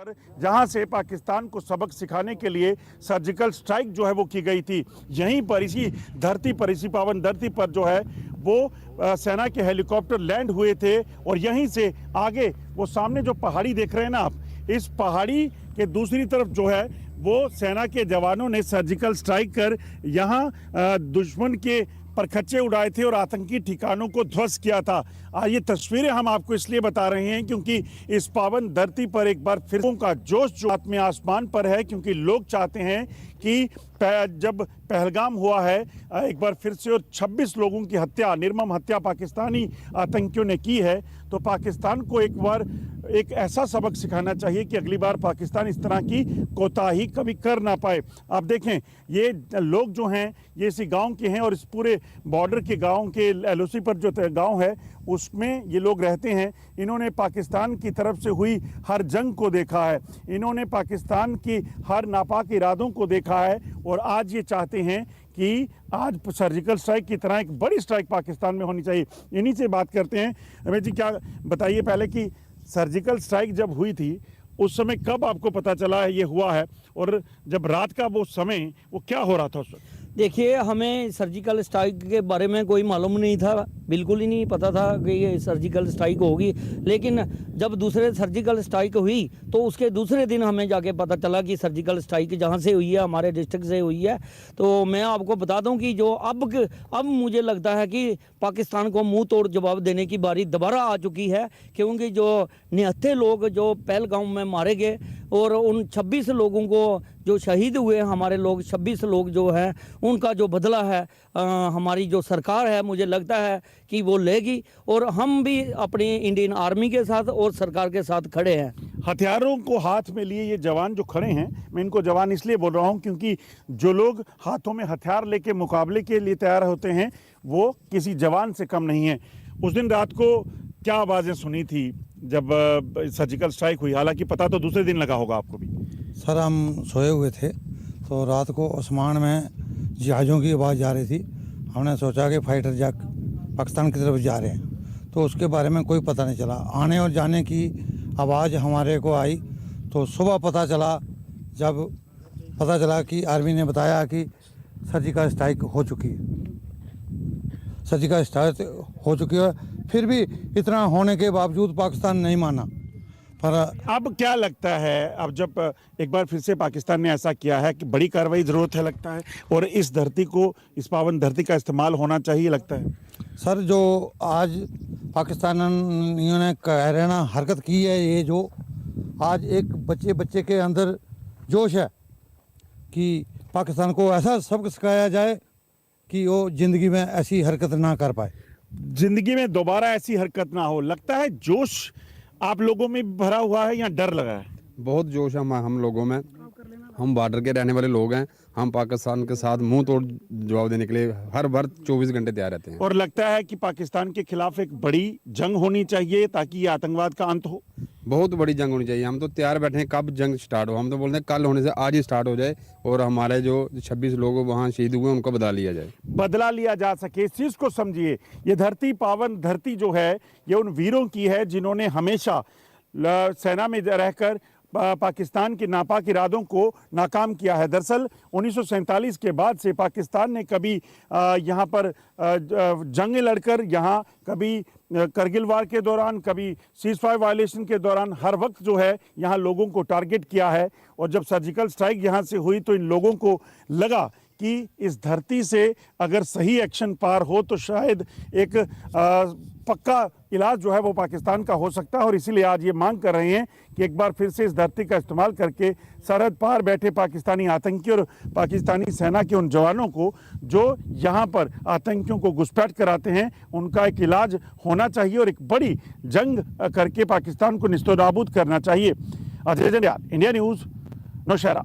पर जहां से पाकिस्तान को सबक सिखाने के लिए सर्जिकल स्ट्राइक जो है वो की गई थी, यहीं पर इसी धरती पर, इसी पावन धरती पर जो है वो सेना के हेलीकॉप्टर लैंड हुए थे। और यहीं से आगे वो सामने जो पहाड़ी देख रहे हैं ना आप, इस पहाड़ी के दूसरी तरफ जो है वो सेना के जवानों ने सर्जिकल स्ट्राइक कर यहाँ दुश्मन के परखच्चे उड़ाए थे और आतंकी ठिकानों को ध्वस्त किया था। ये तस्वीरें हम आपको इसलिए बता रहे हैं क्योंकि इस पावन धरती पर एक बार फिर का जोश जो में आसमान पर है, क्योंकि लोग चाहते हैं कि जब पहलगाम हुआ है एक बार फिर से और 26 लोगों की हत्या, निर्मम हत्या पाकिस्तानी आतंकियों ने की है, तो पाकिस्तान को एक बार एक ऐसा सबक सिखाना चाहिए कि अगली बार पाकिस्तान इस तरह की कोताही कभी कर ना पाए। आप देखें ये लोग जो हैं ये इसी गांव के हैं और इस पूरे बॉर्डर के गांव के एलओसी पर जो गांव है उसमें ये लोग रहते हैं। इन्होंने पाकिस्तान की तरफ से हुई हर जंग को देखा है, इन्होंने पाकिस्तान की हर नापाक इरादों को देखा है और आज ये चाहते हैं कि आज सर्जिकल स्ट्राइक की तरह एक बड़ी स्ट्राइक पाकिस्तान में होनी चाहिए। इन्हीं से बात करते हैं। रमेश जी, क्या बताइए पहले कि सर्जिकल स्ट्राइक जब हुई थी उस समय कब आपको पता चला है ये हुआ है, और जब रात का वो समय वो क्या हो रहा था उस वक्त? देखिए, हमें सर्जिकल स्ट्राइक के बारे में कोई मालूम नहीं था, बिल्कुल ही नहीं पता था कि ये सर्जिकल स्ट्राइक होगी। लेकिन जब दूसरे सर्जिकल स्ट्राइक हुई तो उसके दूसरे दिन हमें जाके पता चला कि सर्जिकल स्ट्राइक जहाँ से हुई है हमारे डिस्ट्रिक्ट से हुई है। तो मैं आपको बता दूं कि जो अब मुझे लगता है कि पाकिस्तान को मुंह तोड़ जवाब देने की बारी दोबारा आ चुकी है, क्योंकि जो निहत्थे लोग जो पहलगाम में मारे गए और उन 26 लोगों को जो शहीद हुए हमारे लोग, 26 लोग जो हैं उनका जो बदला है हमारी जो सरकार है मुझे लगता है कि वो लेगी। और हम भी अपनी इंडियन आर्मी के साथ और सरकार के साथ खड़े हैं। हथियारों को हाथ में लिए ये जवान जो खड़े हैं, मैं इनको जवान इसलिए बोल रहा हूं क्योंकि जो लोग हाथों में हथियार लेके मुकाबले के लिए तैयार होते हैं वो किसी जवान से कम नहीं है। उस दिन रात को क्या आवाज़ें सुनी थी जब सर्जिकल स्ट्राइक हुई? हालांकि पता तो दूसरे दिन लगा होगा आपको भी। सर, हम सोए हुए थे तो रात को आसमान में जहाज़ों की आवाज़ जा रही थी। हमने सोचा कि फाइटर जेट पाकिस्तान की तरफ जा रहे हैं, तो उसके बारे में कोई पता नहीं चला। आने और जाने की आवाज़ हमारे को आई तो सुबह पता चला, जब पता चला कि आर्मी ने बताया कि सर्जिकल स्ट्राइक हो चुकी है। सर्जिकल स्ट्राइक हो चुकी है, फिर भी इतना होने के बावजूद पाकिस्तान नहीं माना। पर अब क्या लगता है, अब जब एक बार फिर से पाकिस्तान ने ऐसा किया है कि बड़ी कार्रवाई ज़रूरत है लगता है, और इस धरती को, इस पावन धरती का इस्तेमाल होना चाहिए लगता है? सर, जो आज पाकिस्तानियों ने कहराना हरकत की है, ये जो आज एक बच्चे के अंदर जोश है कि पाकिस्तान को ऐसा सबक सिखाया जाए कि वो ज़िंदगी में ऐसी हरकत ना कर पाए, जिंदगी में दोबारा ऐसी हरकत ना हो। लगता है जोश आप लोगों में भरा हुआ है या डर लगा है? बहुत जोश है हम लोगों में। हम बॉर्डर के रहने वाले लोग हैं, हम पाकिस्तान के साथ मुंह तोड़ जवाब देने के लिए हर बार 24 घंटे तैयार रहते हैं। और लगता है कि पाकिस्तान के खिलाफ एक बड़ी जंग होनी चाहिए ताकि ये आतंकवाद का अंत हो। बहुत बड़ी जंग होनी चाहिए। हम तो तैयार बैठे हैं कब जंग स्टार्ट हो। हम तो बोलते हैं कल होने से आज ही स्टार्ट हो जाए और हमारे जो 26 लोग वहाँ शहीद हुए उनको बदला लिया जाए, बदला लिया जा सके। इस चीज़ को समझिए, ये धरती, पावन धरती जो है ये उन वीरों की है जिन्होंने हमेशा सेना में रहकर पाकिस्तान के नापाक इरादों को नाकाम किया है। दरअसल 1947 के बाद से पाकिस्तान ने कभी यहाँ पर जंगें लड़कर, यहाँ कभी करगिल वार के दौरान, कभी सीज़फायर वायलेशन के दौरान, हर वक्त जो है यहाँ लोगों को टारगेट किया है। और जब सर्जिकल स्ट्राइक यहाँ से हुई तो इन लोगों को लगा कि इस धरती से अगर सही एक्शन पार हो तो शायद एक पक्का इलाज जो है वो पाकिस्तान का हो सकता है। और इसीलिए आज ये मांग कर रहे हैं कि एक बार फिर से इस धरती का इस्तेमाल करके सरहद पार बैठे पाकिस्तानी आतंकी और पाकिस्तानी सेना के उन जवानों को जो यहाँ पर आतंकियों को घुसपैठ कराते हैं उनका एक इलाज होना चाहिए और एक बड़ी जंग करके पाकिस्तान को निस्तोनाबूद करना चाहिए। Ajay Jandial, India News, Nowshera.